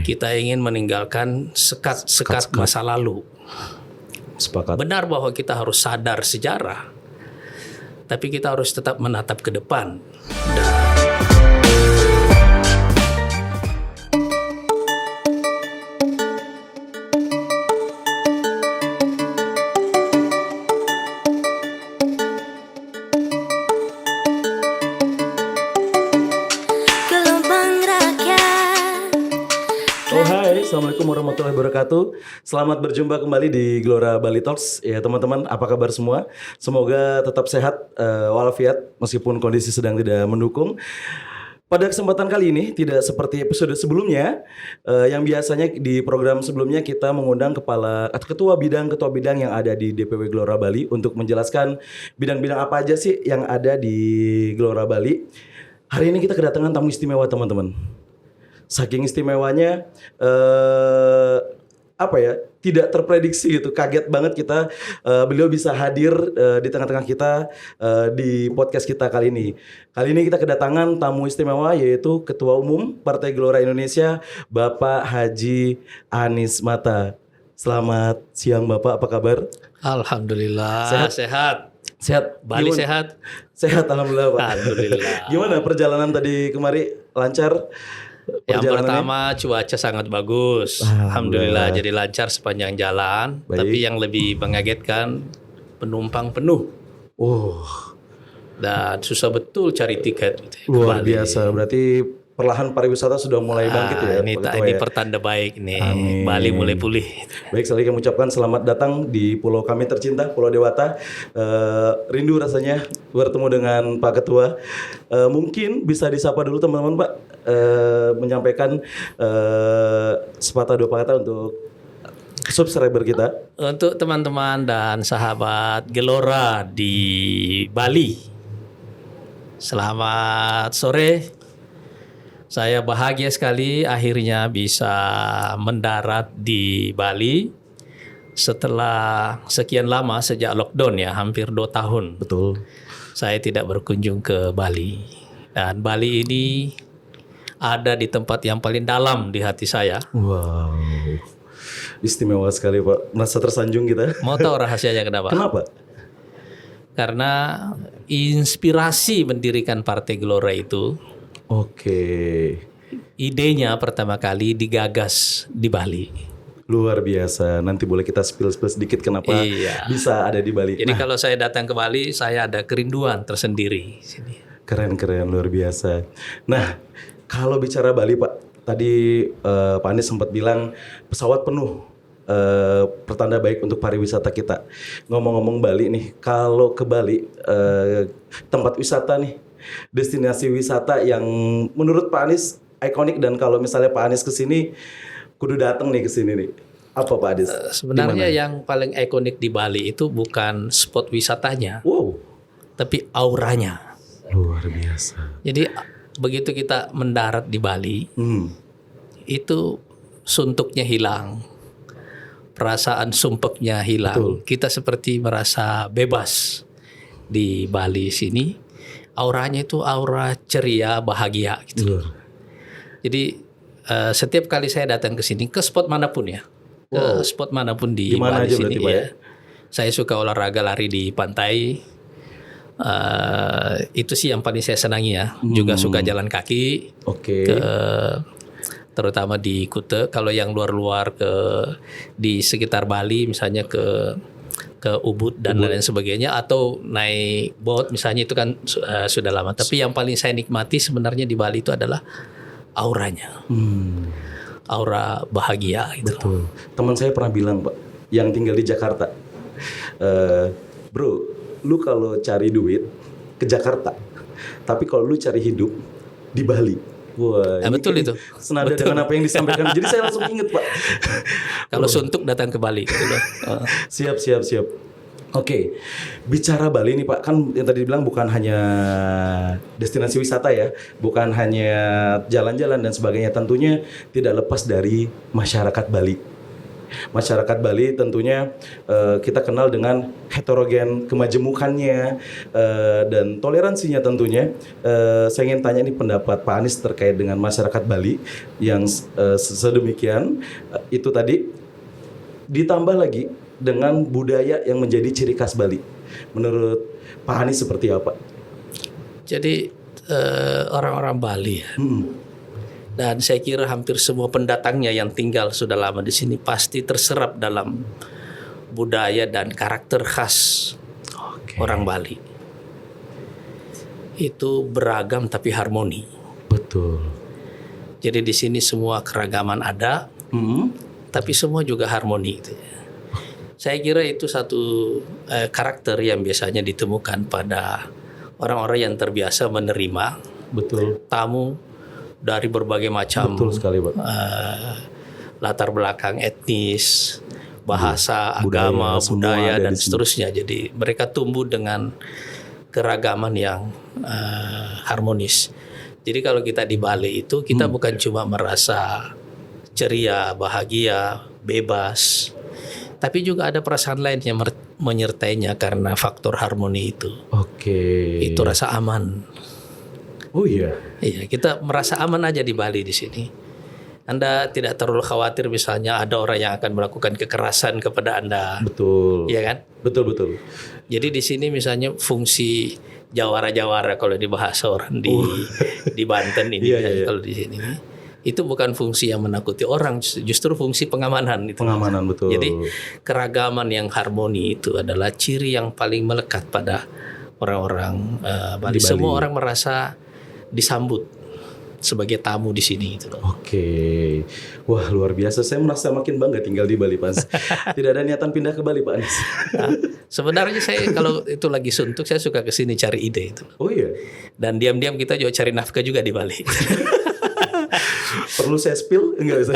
Kita ingin meninggalkan sekat-sekat masa lalu. Sepakat. Benar bahwa kita harus sadar sejarah, tapi kita harus tetap menatap ke depan. Assalamualaikum warahmatullahi wabarakatuh. Selamat berjumpa kembali di Gelora Bali Talks. Ya teman-teman, apa kabar semua? Semoga tetap sehat walafiat meskipun kondisi sedang tidak mendukung. Pada kesempatan kali ini tidak seperti episode sebelumnya yang biasanya di program sebelumnya kita mengundang ketua bidang yang ada di DPW Gelora Bali untuk menjelaskan bidang-bidang apa aja sih yang ada di Gelora Bali. Hari ini kita kedatangan tamu istimewa teman-teman. Saking istimewanya tidak terprediksi gitu, kaget banget kita beliau bisa hadir di tengah-tengah kita di podcast kita kali ini. Kali ini kita kedatangan tamu istimewa yaitu Ketua Umum Partai Gelora Indonesia Bapak Haji Anies Mata. Selamat siang Bapak, apa kabar? Alhamdulillah sehat. Sehat. Bali gimana? Sehat alhamdulillah Pak. Alhamdulillah. Gimana perjalanan tadi kemari, lancar? Yang pertama cuaca sangat bagus, alhamdulillah, jadi lancar sepanjang jalan. Baik. Tapi yang lebih mengagetkan penumpang penuh. Dan susah betul cari tiket. Luar biasa, berarti perlahan pariwisata sudah mulai bangkit ya. Ini pertanda baik nih. Amin. Bali mulai pulih. Baik, sekali kami ucapkan selamat datang di pulau kami tercinta, Pulau Dewata. Rindu rasanya bertemu dengan Pak Ketua. Mungkin bisa disapa dulu teman-teman Pak, menyampaikan sepatah dua kata untuk subscriber kita. Untuk teman-teman dan sahabat Gelora di Bali, selamat sore. Saya bahagia sekali akhirnya bisa mendarat di Bali setelah sekian lama, sejak lockdown ya, hampir 2 tahun. Betul. Saya tidak berkunjung ke Bali. Dan Bali ini ada di tempat yang paling dalam di hati saya. Wow. Istimewa sekali Pak. Merasa tersanjung kita. Mau tahu rahasianya kenapa? Kenapa? Karena inspirasi mendirikan Partai Gelora itu, idenya pertama kali digagas di Bali. Luar biasa. Nanti boleh kita spill sedikit kenapa bisa ada di Bali. Jadi kalau saya datang ke Bali, saya ada kerinduan tersendiri sini. Keren, luar biasa. Nah, kalau bicara Bali Pak, tadi Pak Anies sempat bilang pesawat penuh, pertanda baik untuk pariwisata kita. Ngomong-ngomong Bali nih, kalau ke Bali tempat wisata nih, destinasi wisata yang menurut Pak Anies ikonik, dan kalau misalnya Pak Anies kesini kudu datang nih kesini nih, apa Pak Anies? Sebenarnya yang paling ikonik di Bali itu bukan spot wisatanya, tapi auranya. Luar biasa. Jadi begitu kita mendarat di Bali, itu suntuknya hilang, perasaan sumpeknya hilang. Betul. Kita seperti merasa bebas di Bali sini. Auranya itu aura ceria, bahagia gitu. Jadi setiap kali saya datang ke sini, ke spot manapun ya, ke spot manapun di Bali sini ya, saya suka olahraga lari di pantai. Itu sih yang paling saya senangi ya. Juga suka jalan kaki, terutama di Kuta. Kalau yang luar-luar di sekitar Bali, misalnya ke Ubud dan lain sebagainya, atau naik boat misalnya, itu kan sudah lama. Tapi yang paling saya nikmati sebenarnya di Bali itu adalah auranya, aura bahagia gitu. Betul. Teman saya pernah bilang Pak, yang tinggal di Jakarta, bro, lu kalau cari duit ke Jakarta, tapi kalau lu cari hidup di Bali. Wah, betul itu. Senada dengan apa yang disampaikan. Jadi saya langsung inget Pak. Kalau suntuk datang ke Bali. Gitu. Siap. Oke, bicara Bali nih Pak, kan yang tadi dibilang bukan hanya destinasi wisata ya, bukan hanya jalan-jalan dan sebagainya. Tentunya tidak lepas dari masyarakat Bali. Masyarakat Bali tentunya kita kenal dengan heterogen kemajemukannya dan toleransinya tentunya. Saya ingin tanya nih pendapat Pak Anies terkait dengan masyarakat Bali yang sedemikian itu tadi, ditambah lagi dengan budaya yang menjadi ciri khas Bali. Menurut Pak Anies seperti apa? Jadi orang-orang Bali ya. Dan saya kira hampir semua pendatangnya yang tinggal sudah lama di sini pasti terserap dalam budaya dan karakter khas orang Bali. Itu beragam tapi harmoni. Betul. Jadi di sini semua keragaman ada, tapi semua juga harmoni. Gitu. Saya kira itu satu karakter yang biasanya ditemukan pada orang-orang yang terbiasa menerima tamu dari berbagai macam latar belakang etnis, bahasa, agama, budaya dan seterusnya. Jadi mereka tumbuh dengan keragaman yang harmonis. Jadi kalau kita di Bali itu kita bukan cuma merasa ceria, bahagia, bebas, tapi juga ada perasaan lain yang menyertainya karena faktor harmoni itu. Itu rasa aman. Oh iya. Iya, kita merasa aman aja di Bali di sini. Anda tidak terlalu khawatir misalnya ada orang yang akan melakukan kekerasan kepada Anda. Betul. Iya kan? Betul. Jadi di sini misalnya fungsi jawara-jawara kalau di bahasa orang di Banten ini kalau di sini itu bukan fungsi yang menakuti orang, justru fungsi pengamanan itu. Pengamanan, betul. Jadi keragaman yang harmoni itu adalah ciri yang paling melekat pada orang-orang Bali. Semua orang merasa disambut sebagai tamu di sini gitu. Wah, luar biasa. Saya merasa makin bangga tinggal di Bali, Pak. Tidak ada niatan pindah ke Bali, Pak Anies. Sebenarnya saya kalau itu lagi suntuk saya suka ke sini cari ide itu. Oh iya. Dan diam-diam kita juga cari nafkah juga di Bali. Perlu saya spill? Enggak bisa.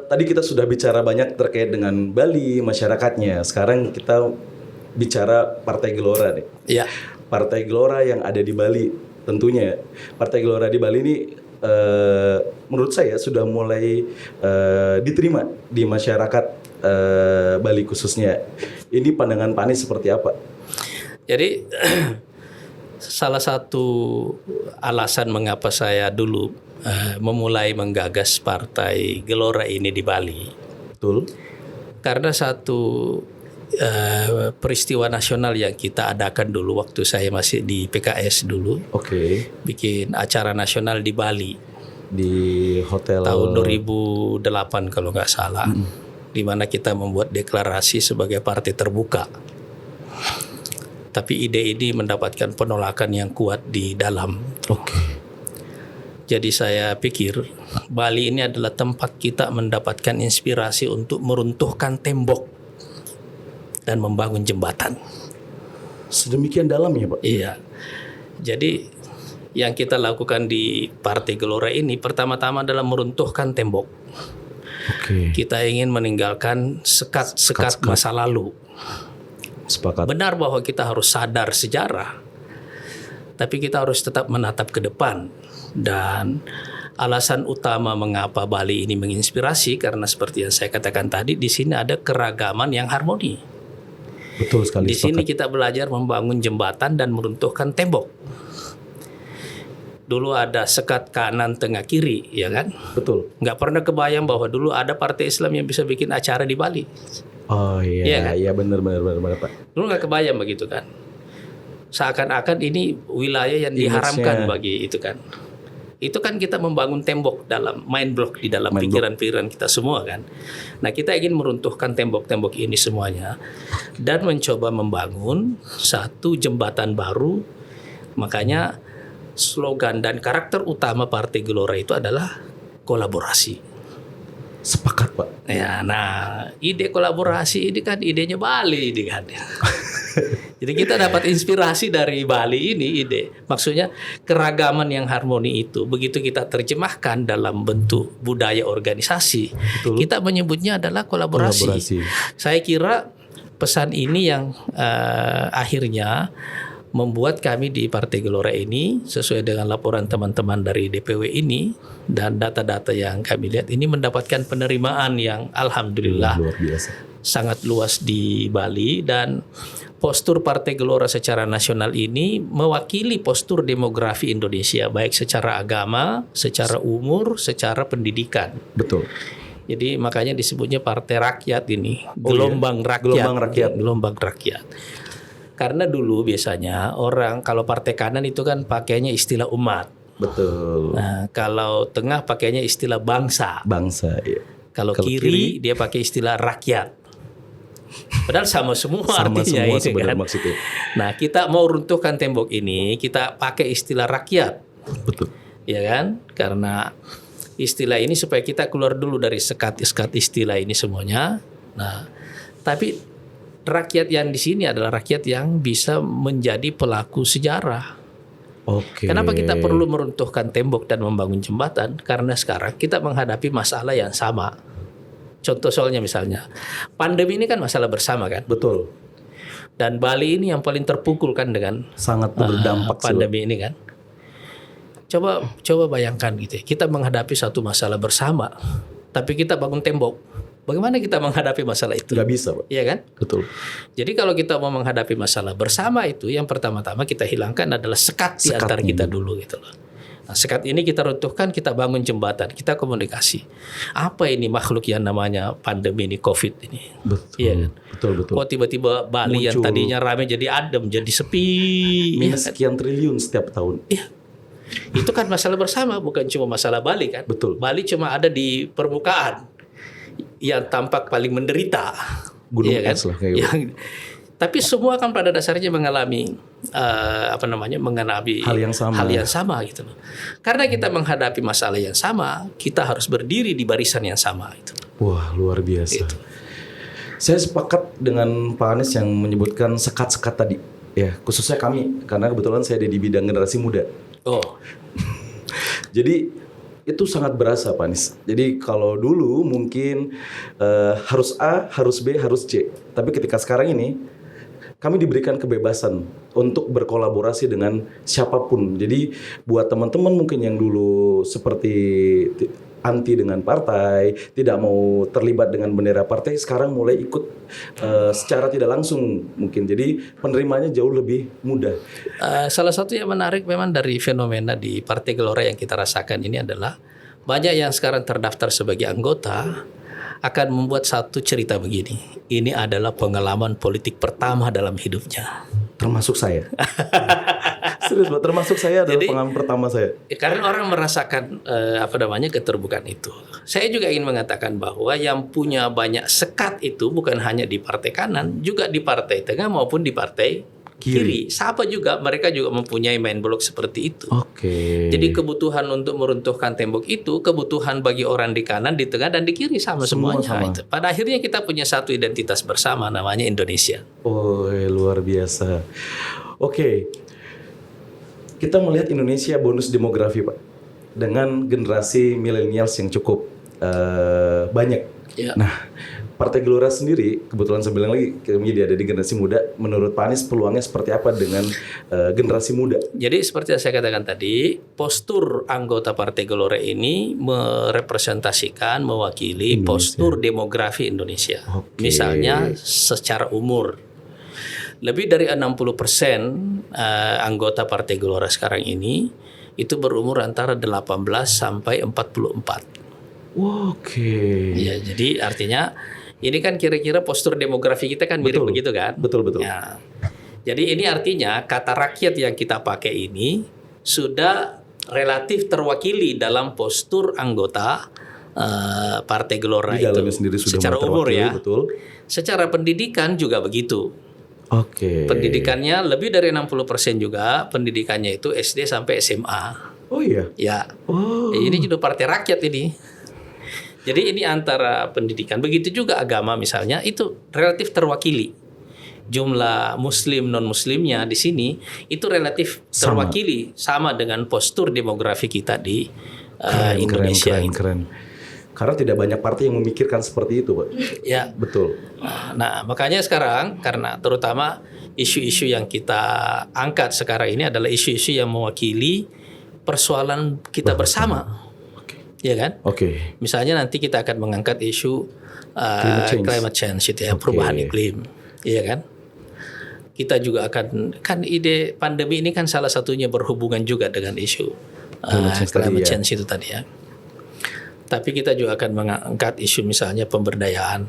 Tadi kita sudah bicara banyak terkait dengan Bali, masyarakatnya. Sekarang kita bicara Partai Gelora nih. Iya. Partai Gelora yang ada di Bali tentunya. Partai Gelora di Bali ini menurut saya sudah mulai diterima di masyarakat Bali khususnya. Ini pandangan Pak Anies seperti apa? Jadi salah satu alasan mengapa saya dulu memulai menggagas Partai Gelora ini di Bali. Betul. Karena satu peristiwa nasional yang kita adakan dulu waktu saya masih di PKS dulu. Bikin acara nasional di Bali. Di hotel tahun 2008 kalau nggak salah. Di mana kita membuat deklarasi sebagai partai terbuka. Tapi ide ini mendapatkan penolakan yang kuat di dalam. Jadi saya pikir Bali ini adalah tempat kita mendapatkan inspirasi untuk meruntuhkan tembok dan membangun jembatan. Sedemikian dalam ya, Pak? Iya. Jadi yang kita lakukan di Partai Gelora ini pertama-tama adalah meruntuhkan tembok. Kita ingin meninggalkan sekat-sekat masa lalu. Sepakat. Benar bahwa kita harus sadar sejarah, tapi kita harus tetap menatap ke depan. Dan alasan utama mengapa Bali ini menginspirasi karena seperti yang saya katakan tadi, di sini ada keragaman yang harmoni. Betul sekali. Di sini kita belajar membangun jembatan dan meruntuhkan tembok. Dulu ada sekat kanan, tengah, kiri, ya kan? Betul. Nggak pernah kebayang bahwa dulu ada partai Islam yang bisa bikin acara di Bali. Oh iya, kan? Iya benar Pak. Dulu nggak kebayang begitu kan? Seakan-akan ini wilayah yang diharamkan bagi itu kan? Itu kan kita membangun tembok dalam mind block di dalam pikiran-pikiran kita semua kan. Nah, kita ingin meruntuhkan tembok-tembok ini semuanya dan mencoba membangun satu jembatan baru. Makanya slogan dan karakter utama Partai Gelora itu adalah kolaborasi. Sepakat, Pak. Ya, nah ide kolaborasi ini kan idenya Bali ini kan. Jadi kita dapat inspirasi dari Bali ini ide. Maksudnya keragaman yang harmoni itu begitu kita terjemahkan dalam bentuk budaya organisasi, kita menyebutnya adalah kolaborasi. Saya kira pesan ini yang akhirnya membuat kami di Partai Gelora ini sesuai dengan laporan teman-teman dari DPW ini dan data-data yang kami lihat ini mendapatkan penerimaan yang alhamdulillah Luar biasa. sangat luas di Bali, dan postur Partai Gelora secara nasional ini mewakili postur demografi Indonesia baik secara agama, secara umur, secara pendidikan. Betul. Jadi makanya disebutnya Partai Rakyat ini, Gelombang rakyat. Gelombang rakyat. Karena dulu biasanya orang kalau partai kanan itu kan pakainya istilah umat. Betul. Nah, kalau tengah pakainya istilah bangsa. Bangsa, ya. Kalau kiri dia pakai istilah rakyat. Padahal sama semua artinya semua ini sebenarnya kan. maksudnya. Nah, kita mau runtuhkan tembok ini, kita pakai istilah rakyat. Betul. Ya kan? Karena istilah ini supaya kita keluar dulu dari sekat-sekat istilah ini semuanya. Nah, tapi rakyat yang di sini adalah rakyat yang bisa menjadi pelaku sejarah. Oke. Kenapa kita perlu meruntuhkan tembok dan membangun jembatan? Karena sekarang kita menghadapi masalah yang sama. Contoh soalnya misalnya, pandemi ini kan masalah bersama kan? Betul. Dan Bali ini yang paling terpukul kan dengan Sangat berdampak pandemi ini kan? Coba bayangkan gitu ya, kita menghadapi satu masalah bersama, tapi kita bangun tembok. Bagaimana kita menghadapi masalah itu? Nggak bisa, Pak. Iya kan? Betul. Jadi kalau kita mau menghadapi masalah bersama itu, yang pertama-tama kita hilangkan adalah sekat di antara kita dulu gitu loh. Nah, sekat ini kita runtuhkan, kita bangun jembatan, kita komunikasi. Apa ini makhluk yang namanya pandemi ini, COVID ini? Betul. Iya kan? Betul. Kok tiba-tiba Bali yang tadinya ramai jadi adem, jadi sepi. Minus sekian triliun setiap tahun. Iya. Itu kan masalah bersama, bukan cuma masalah Bali kan? Betul. Bali cuma ada di permukaan yang tampak paling menderita. Gunung Iya kan? es lah kayak gitu. Tapi semua kan pada dasarnya mengalami mengalami Hal yang sama. gitu loh. Karena kita menghadapi masalah yang sama, kita harus berdiri di barisan yang sama itu. Wah, luar biasa. Gitu. Saya sepakat dengan Pak Anies yang menyebutkan sekat-sekat tadi. Ya, khususnya kami karena kebetulan saya ada di bidang generasi muda. Oh. Jadi itu sangat berasa, Pak Anies. Jadi kalau dulu mungkin harus A, harus B, harus C. Tapi ketika sekarang ini kami diberikan kebebasan untuk berkolaborasi dengan siapapun. Jadi buat teman-teman mungkin yang dulu seperti anti dengan partai, tidak mau terlibat dengan bendera partai, sekarang mulai ikut secara tidak langsung mungkin. Jadi penerimanya jauh lebih mudah. Salah satu yang menarik memang dari fenomena di Partai Gelora yang kita rasakan ini adalah banyak yang sekarang terdaftar sebagai anggota akan membuat satu cerita begini. Ini adalah pengalaman politik pertama dalam hidupnya. Termasuk saya. Serius, Pak, termasuk saya adalah pengalaman pertama saya. Karena orang merasakan keterbukaan itu. Saya juga ingin mengatakan bahwa yang punya banyak sekat itu bukan hanya di partai kanan, juga di partai tengah maupun di partai kiri. Sama juga mereka juga mempunyai main blok seperti itu. Oke. Jadi kebutuhan untuk meruntuhkan tembok itu kebutuhan bagi orang di kanan, di tengah dan di kiri sama semuanya. Sama. Itu. Pada akhirnya kita punya satu identitas bersama namanya Indonesia. Oh, luar biasa. Oke. Kita melihat Indonesia bonus demografi, Pak. Dengan generasi millennials yang cukup banyak. Ya. Nah, Partai Gelora sendiri, kebetulan saya bilang lagi kami ada di generasi muda. Menurut Pak Anies peluangnya seperti apa dengan generasi muda? Jadi seperti yang saya katakan tadi, postur anggota Partai Gelora ini merepresentasikan, mewakili Indonesia. postur demografi Indonesia. Oke. Misalnya secara umur, lebih dari 60% anggota Partai Gelora sekarang ini itu berumur antara 18 sampai 44. Oke. Ya, jadi artinya ini kan kira-kira postur demografi kita kan mirip begitu kan? Betul. Ya. Jadi ini artinya kata rakyat yang kita pakai ini sudah relatif terwakili dalam postur anggota Partai Gelora Di itu. dalamnya sendiri sudah Secara umur terwakili, ya. betul. Secara pendidikan juga begitu. Oke. Pendidikannya lebih dari 60% juga pendidikannya itu SD sampai SMA. Oh iya. Ya. Oh. Ini juga partai rakyat ini. Jadi ini antara pendidikan, begitu juga agama misalnya itu relatif terwakili. Jumlah muslim non-muslimnya di sini itu relatif terwakili sama dengan postur demografi kita di Indonesia. Keren. Karena tidak banyak partai yang memikirkan seperti itu, Pak. Ya. Betul. Nah, makanya sekarang karena terutama isu-isu yang kita angkat sekarang ini adalah isu-isu yang mewakili persoalan kita bersama. Ya kan? Misalnya nanti kita akan mengangkat isu climate change itu ya, perubahan iklim. Iya kan? Kita juga akan, kan ide pandemi ini kan salah satunya berhubungan juga dengan isu climate change itu tadi ya. Tapi kita juga akan mengangkat isu misalnya pemberdayaan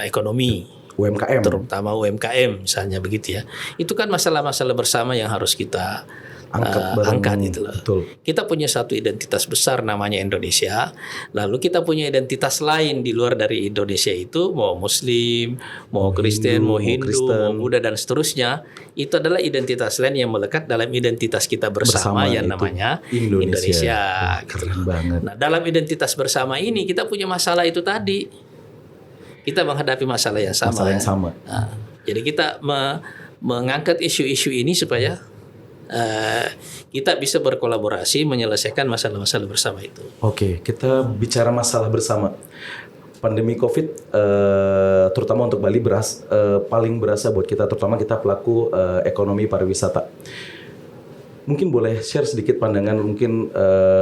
ekonomi, UMKM, terutama UMKM misalnya begitu ya. Itu kan masalah-masalah bersama yang harus kita angkat itu loh. Betul. Kita punya satu identitas besar namanya Indonesia. Lalu kita punya identitas lain di luar dari Indonesia itu, mau Muslim, mau Kristen, mau Hindu, mau Buddha dan seterusnya. Itu adalah identitas lain yang melekat dalam identitas kita bersama yang namanya Indonesia. Keren banget. Nah, dalam identitas bersama ini kita punya masalah itu tadi. Kita menghadapi masalah yang sama. Nah, jadi kita mengangkat isu-isu ini supaya kita bisa berkolaborasi menyelesaikan masalah-masalah bersama itu. Oke, kita bicara masalah bersama. Pandemi COVID, terutama untuk Bali paling berasa buat kita, terutama kita pelaku ekonomi pariwisata. Mungkin boleh share sedikit pandangan, mungkin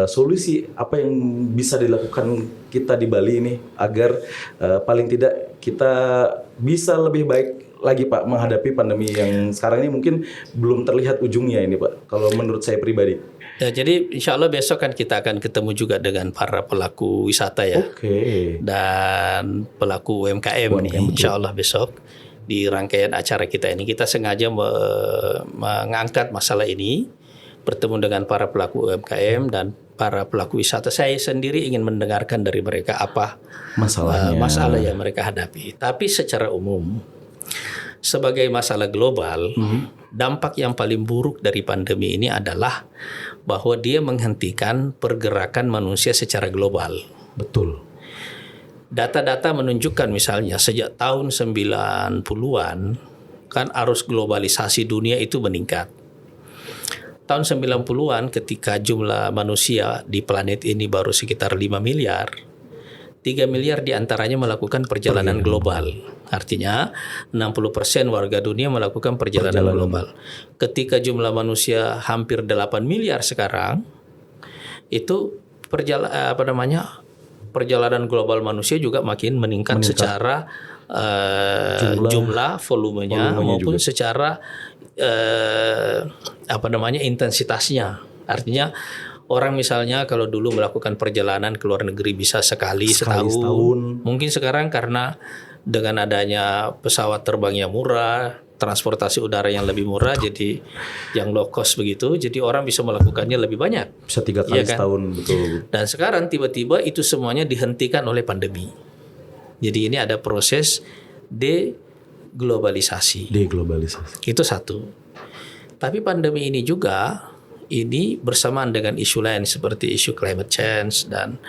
solusi apa yang bisa dilakukan kita di Bali ini agar paling tidak kita bisa lebih baik lagi Pak menghadapi pandemi yang sekarang ini mungkin belum terlihat ujungnya ini Pak, kalau menurut saya pribadi. Ya, jadi insya Allah besok kan kita akan ketemu juga dengan para pelaku wisata ya. Dan pelaku UMKM nih, insya Allah besok di rangkaian acara kita ini kita sengaja mengangkat masalah ini, bertemu dengan para pelaku UMKM dan para pelaku wisata. Saya sendiri ingin mendengarkan dari mereka apa masalah yang mereka hadapi. Tapi secara umum, sebagai masalah global, dampak yang paling buruk dari pandemi ini adalah bahwa dia menghentikan pergerakan manusia secara global. Betul. Data-data menunjukkan misalnya sejak tahun 90-an kan arus globalisasi dunia itu meningkat. Tahun 90-an ketika jumlah manusia di planet ini baru sekitar 5 miliar, 3 miliar diantaranya melakukan perjalanan global. Artinya 60% warga dunia melakukan perjalanan global. Ketika jumlah manusia hampir 8 miliar sekarang, itu perjalanan global manusia juga makin meningkat. Secara jumlah volumenya maupun juga secara intensitasnya. Artinya orang misalnya kalau dulu melakukan perjalanan ke luar negeri bisa sekali setahun. Mungkin sekarang karena dengan adanya pesawat terbang yang murah, transportasi udara yang lebih murah, jadi yang low cost begitu, jadi orang bisa melakukannya lebih banyak. Bisa 3 kali setahun, betul. Dan sekarang tiba-tiba itu semuanya dihentikan oleh pandemi. Jadi ini ada proses deglobalisasi. Itu satu. Tapi pandemi ini juga bersamaan dengan isu lain seperti isu climate change dan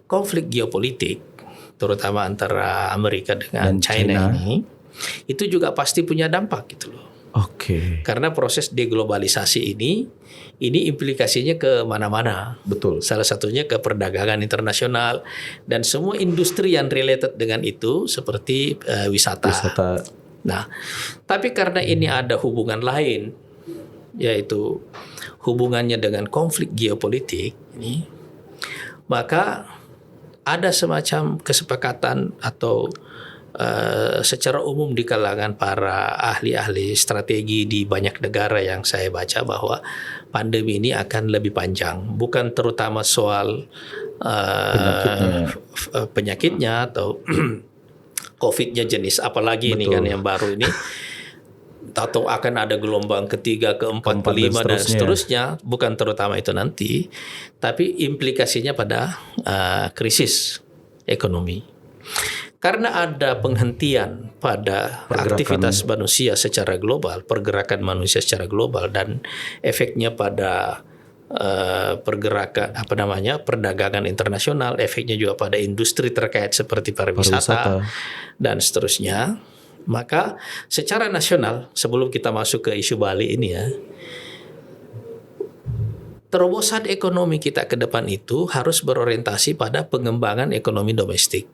konflik geopolitik, terutama antara Amerika dengan China ini, itu juga pasti punya dampak gitu loh. Karena proses deglobalisasi ini implikasinya ke mana-mana. Betul. Salah satunya ke perdagangan internasional dan semua industri yang related dengan itu seperti wisata. Nah, tapi karena ini ada hubungan lain, yaitu hubungannya dengan konflik geopolitik ini, maka ada semacam kesepakatan atau secara umum di kalangan para ahli-ahli strategi di banyak negara yang saya baca bahwa pandemi ini akan lebih panjang, bukan terutama soal penyakitnya atau COVID-nya jenis apalagi ini kan yang baru ini, atau akan ada gelombang ketiga, keempat, kelima dan seterusnya. Bukan terutama itu nanti, tapi implikasinya pada krisis ekonomi. Karena ada penghentian pada aktivitas manusia secara global, pergerakan manusia secara global, dan efeknya pada perdagangan internasional, efeknya juga pada industri terkait seperti pariwisata dan seterusnya. Maka secara nasional, sebelum kita masuk ke isu Bali ini ya, terobosan ekonomi kita ke depan itu harus berorientasi pada pengembangan ekonomi domestik.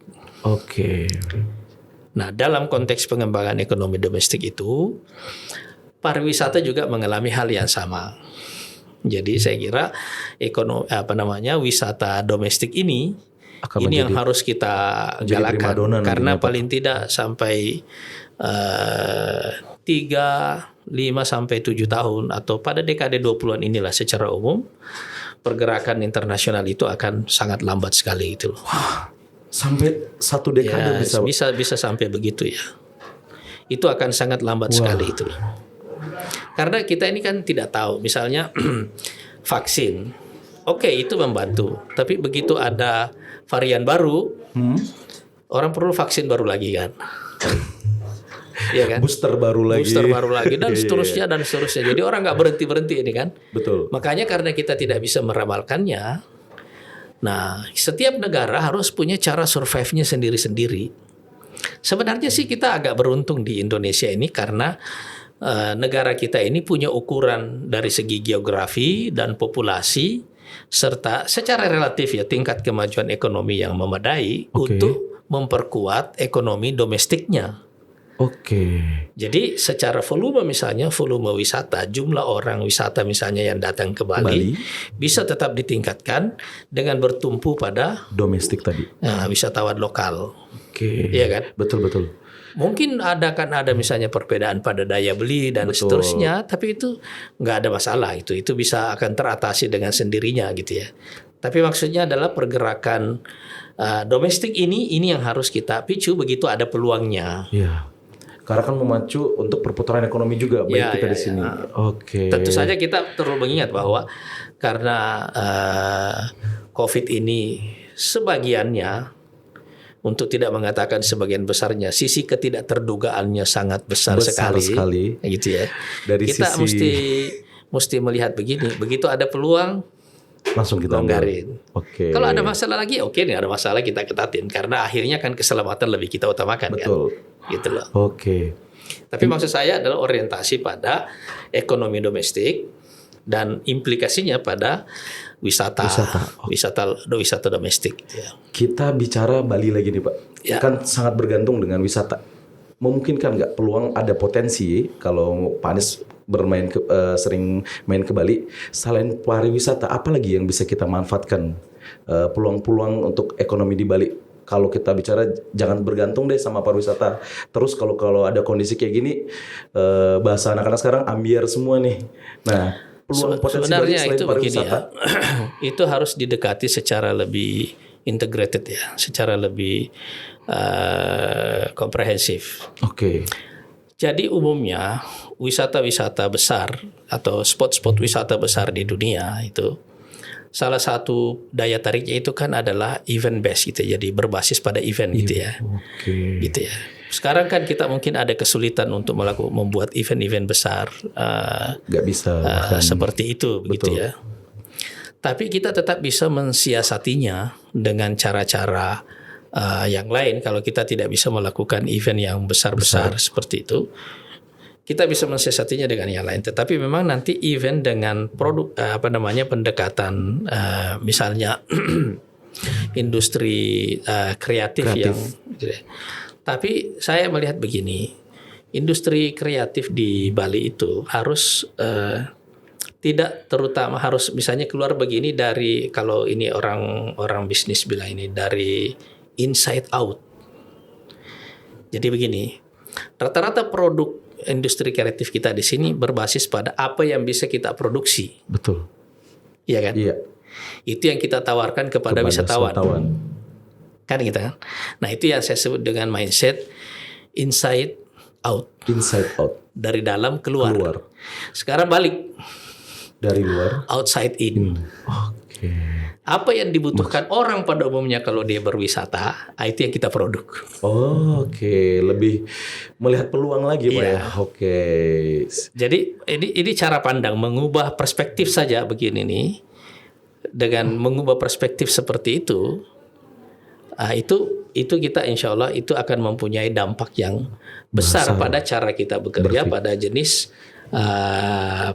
Nah, dalam konteks pengembangan ekonomi domestik itu, pariwisata juga mengalami hal yang sama. Jadi saya kira wisata domestik ini yang harus kita galakkan, karena paling tidak sampai 3, 5 sampai 7 tahun atau pada dekade 20-an inilah secara umum pergerakan internasional itu akan sangat lambat sekali itu. Wah, sampai 1 dekade bisa sampai begitu ya. Itu akan sangat lambat sekali itu. Karena kita ini kan tidak tahu, misalnya vaksin, oke, itu membantu, tapi begitu ada varian baru, orang perlu vaksin baru lagi kan, ya kan? Booster baru lagi dan seterusnya dan seterusnya. Jadi orang nggak berhenti ini kan. Betul. Makanya karena kita tidak bisa meramalkannya, nah setiap negara harus punya cara survive-nya sendiri-sendiri. Sebenarnya sih kita agak beruntung di Indonesia ini karena negara kita ini punya ukuran dari segi geografi dan populasi serta secara relatif ya tingkat kemajuan ekonomi yang memadai untuk memperkuat ekonomi domestiknya. Jadi secara volume misalnya volume wisata, jumlah orang wisata misalnya yang datang ke Bali bisa tetap ditingkatkan dengan bertumpu pada domestik tadi. Wisatawan lokal. Iya kan? Betul. Mungkin ada misalnya perbedaan pada daya beli dan seterusnya, tapi itu nggak ada masalah, itu bisa akan teratasi dengan sendirinya gitu ya. Tapi maksudnya adalah pergerakan domestik ini yang harus kita picu begitu ada peluangnya. Iya. Karena kan memacu untuk perputaran ekonomi juga baik kita di sini. Tentu saja kita perlu mengingat bahwa karena COVID ini sebagiannya, untuk tidak mengatakan sebagian besarnya, sisi ketidakterdugaannya sangat besar sekali. Gitu ya. Dari kita mesti melihat begini, begitu ada peluang langsung kita longgarin. Kalau ada masalah lagi, nih ada masalah kita ketatin karena akhirnya kan keselamatan lebih kita utamakan. Betul. Kan. Gitu loh. Tapi maksud saya adalah orientasi pada ekonomi domestik dan implikasinya pada wisata domestik. Ya. Kita bicara Bali lagi nih Pak, kan sangat bergantung dengan wisata. Memungkinkan nggak peluang ada potensi kalau Pak Anies sering main ke Bali, selain pariwisata, apa lagi yang bisa kita manfaatkan peluang-peluang untuk ekonomi di Bali? Kalau kita bicara jangan bergantung deh sama pariwisata. Terus kalau ada kondisi kayak gini, bahasa anak-anak sekarang ambiar semua nih. Nah. Sebenarnya itu begini ya, itu harus didekati secara lebih integrated ya, secara lebih komprehensif. Jadi umumnya wisata-wisata besar atau spot-spot wisata besar di dunia itu salah satu daya tariknya itu kan adalah event based gitu, jadi berbasis pada event gitu ya. Gitu ya. Sekarang kan kita mungkin ada kesulitan untuk membuat event-event besar, nggak bisa seperti itu, begitu ya. Tapi kita tetap bisa mensiasatinya dengan cara-cara yang lain. Kalau kita tidak bisa melakukan event yang besar-besar seperti itu, kita bisa mensiasatinya dengan yang lain. Tetapi memang nanti event dengan produk pendekatan, misalnya industri kreatif yang. Tapi saya melihat begini, industri kreatif di Bali itu harus tidak terutama harus misalnya keluar begini dari, kalau ini orang bisnis bilang ini dari inside out. Jadi begini, rata-rata produk industri kreatif kita di sini berbasis pada apa yang bisa kita produksi. Betul. Iya kan? Iya. Itu yang kita tawarkan kepada wisatawan. Kan gitu kan. Nah itu yang saya sebut dengan mindset inside out. Inside out. Dari dalam keluar. Sekarang balik. Dari luar. Outside in. Apa yang dibutuhkan orang pada umumnya kalau dia berwisata, itu yang kita produk. Lebih melihat peluang lagi Pak ya. Jadi ini cara pandang, mengubah perspektif saja begini nih. Dengan mengubah perspektif seperti itu, itu kita insya Allah itu akan mempunyai dampak yang besar pada cara kita bekerja, pada jenis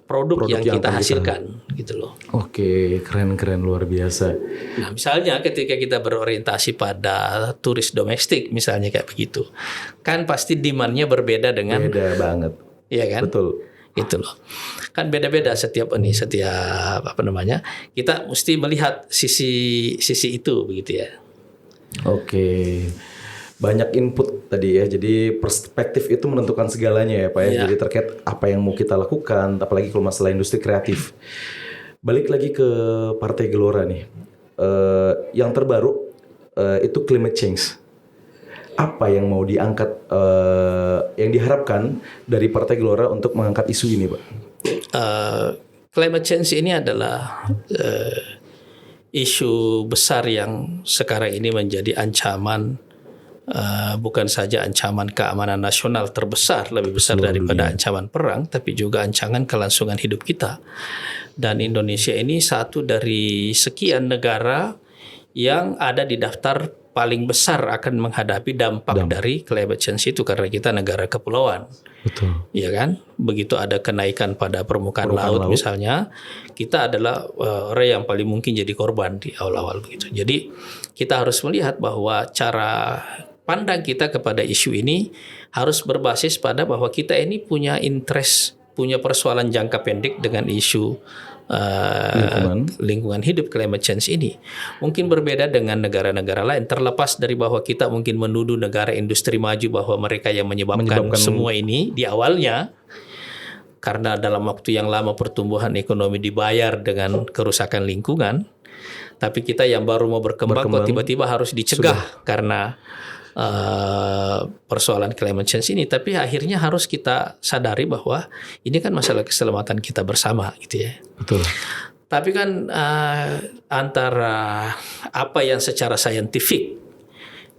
produk yang kita akan hasilkan gitu loh. Oke, keren luar biasa. Nah, misalnya ketika kita berorientasi pada turis domestik misalnya kayak begitu, kan pasti demand-nya berbeda dengan, beda banget. Iya kan? Betul. Itu loh. Kan beda-beda setiap kita mesti melihat sisi itu begitu ya. Oke. Banyak input tadi ya. Jadi perspektif itu menentukan segalanya ya Pak ya. Jadi terkait apa yang mau kita lakukan, apalagi kalau masalah industri kreatif. Balik lagi ke Partai Gelora nih. Yang terbaru itu climate change. Apa yang mau diangkat, yang diharapkan dari Partai Gelora untuk mengangkat isu ini Pak? Climate change ini adalah isu besar yang sekarang ini menjadi ancaman, bukan saja ancaman keamanan nasional terbesar, lebih besar daripada ancaman perang, tapi juga ancaman kelangsungan hidup kita. Dan Indonesia ini satu dari sekian negara yang ada di daftar paling besar akan menghadapi dampak dari climate change itu, karena kita negara kepulauan. Betul. Ya kan? Begitu ada kenaikan pada permukaan laut misalnya, kita adalah orang yang paling mungkin jadi korban di awal-awal begitu. Jadi kita harus melihat bahwa cara pandang kita kepada isu ini harus berbasis pada bahwa kita ini punya interest, punya persoalan jangka pendek dengan isu lingkungan hidup, climate change ini. Mungkin berbeda dengan negara-negara lain, terlepas dari bahwa kita mungkin menuduh negara industri maju bahwa mereka yang menyebabkan semua ini di awalnya, karena dalam waktu yang lama pertumbuhan ekonomi dibayar dengan kerusakan lingkungan. Tapi kita yang baru mau berkembang kok tiba-tiba harus dicegah karena persoalan climate change ini. Tapi akhirnya harus kita sadari bahwa ini kan masalah keselamatan kita bersama gitu ya. Betul. Tapi kan antara apa yang secara saintifik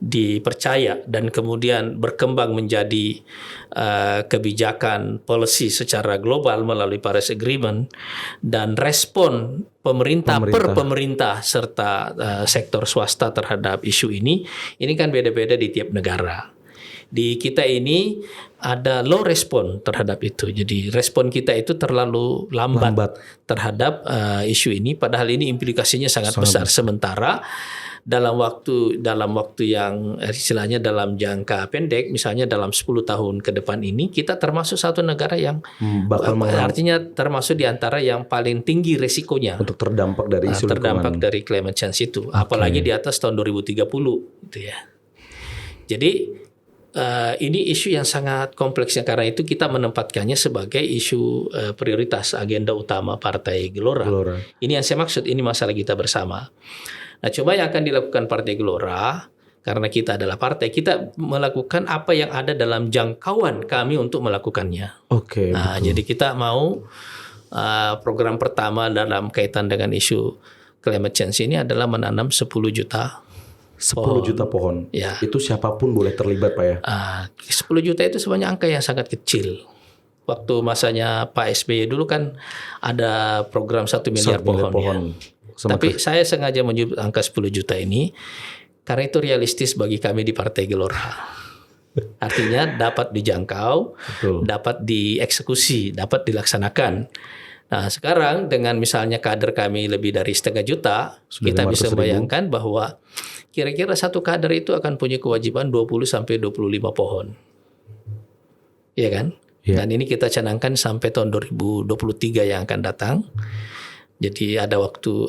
dipercaya dan kemudian berkembang menjadi kebijakan policy secara global melalui Paris Agreement, dan respon pemerintah per pemerintah serta sektor swasta terhadap isu ini kan beda-beda di tiap negara. Di kita ini ada low respon terhadap itu. Jadi respon kita itu terlalu lambat. Terhadap isu ini, padahal ini implikasinya sangat besar. Sementara dalam waktu yang istilahnya dalam jangka pendek, misalnya dalam 10 tahun ke depan ini, kita termasuk satu negara yang artinya termasuk di antara yang paling tinggi resikonya untuk terdampak dari isu terdampak dari climate change itu, apalagi di atas tahun 2030 gitu ya. Jadi ini isu yang sangat kompleksnya, karena itu kita menempatkannya sebagai isu prioritas agenda utama Partai Gelora. Ini yang saya maksud, ini masalah kita bersama. Nah, coba yang akan dilakukan Partai Gelora, karena kita adalah partai, kita melakukan apa yang ada dalam jangkauan kami untuk melakukannya. Nah, jadi kita mau program pertama dalam kaitan dengan isu climate change ini adalah menanam 10 juta pohon. Ya. Itu siapapun boleh terlibat Pak ya? 10 juta itu sebenarnya angka yang sangat kecil. Waktu masanya Pak SBY dulu kan ada program 1 miliar pohon. Tapi saya sengaja menyebut angka 10 juta ini karena itu realistis bagi kami di Partai Gelora. Artinya dapat dijangkau, dapat dieksekusi, dapat dilaksanakan. Nah, sekarang dengan misalnya kader kami lebih dari 0,5 juta, kita bisa membayangkan bahwa kira-kira satu kader itu akan punya kewajiban 20-25 pohon. Iya kan? Dan ini kita canangkan sampai tahun 2023 yang akan datang. Jadi ada waktu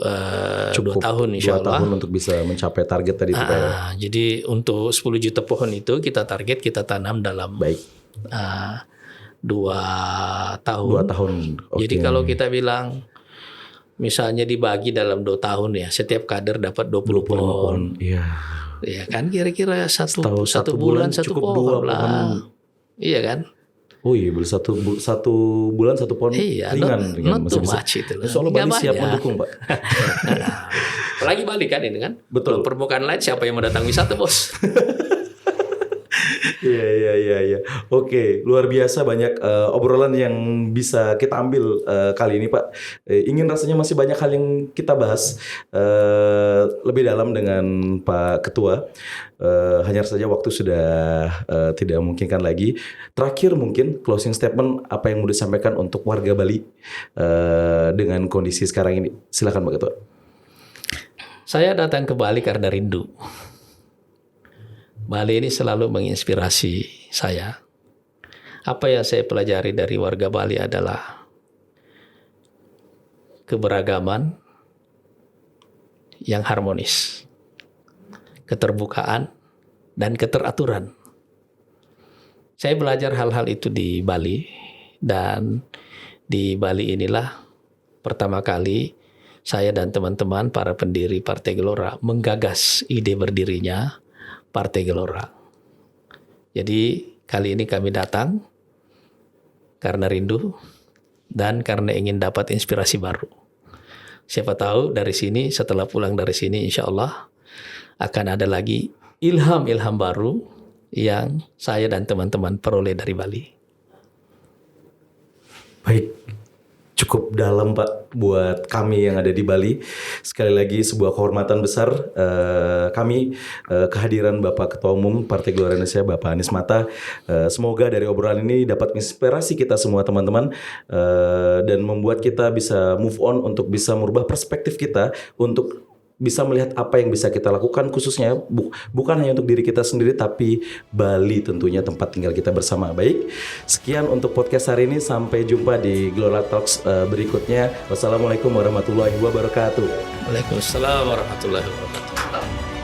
2 tahun insya Allah. 2 tahun untuk bisa mencapai target tadi itu Pak ya. Jadi untuk 10 juta pohon itu kita target kita tanam dalam 2 tahun. 2 tahun. Jadi kalau kita bilang misalnya dibagi dalam 2 tahun ya, setiap kader dapat 20 pohon. Iya. Ya kan, kira-kira satu bulan 1 pohon lah. Iya kan? Oh iya, satu bulan 1 pohon ringan masih bisa. Soalnya Bali siap mendukung Pak. Apalagi Bali kan ini kan. Betul. Permukaan lain siapa yang mau datang wisata bos? Iya. Oke, luar biasa banyak obrolan yang bisa kita ambil kali ini Pak. Ingin rasanya masih banyak hal yang kita bahas lebih dalam dengan Pak Ketua. Hanya saja waktu sudah tidak memungkinkan lagi. Terakhir mungkin closing statement apa yang mau disampaikan untuk warga Bali dengan kondisi sekarang ini. Silakan Pak Ketua. Saya datang ke Bali karena rindu. Bali ini selalu menginspirasi saya. Apa yang saya pelajari dari warga Bali adalah keberagaman yang harmonis, keterbukaan, dan keteraturan. Saya belajar hal-hal itu di Bali, dan di Bali inilah pertama kali saya dan teman-teman para pendiri Partai Gelora menggagas ide berdirinya Partai Gelora. Jadi kali ini kami datang karena rindu dan karena ingin dapat inspirasi baru. Siapa tahu dari sini, setelah pulang dari sini insya Allah akan ada lagi ilham-ilham baru yang saya dan teman-teman peroleh dari Bali. Baik, cukup dalam Pak buat kami yang ada di Bali. Sekali lagi sebuah kehormatan besar kami kehadiran Bapak Ketua Umum Partai Gelora Indonesia Bapak Anies Mata. Semoga dari obrolan ini dapat menginspirasi kita semua teman-teman dan membuat kita bisa move on untuk bisa merubah perspektif kita untuk bisa melihat apa yang bisa kita lakukan khususnya bukan hanya untuk diri kita sendiri tapi Bali tentunya tempat tinggal kita bersama. Baik, sekian untuk podcast hari ini, sampai jumpa di Gelora Talks berikutnya. Wassalamualaikum warahmatullahi wabarakatuh. Waalaikumsalam warahmatullahi wabarakatuh.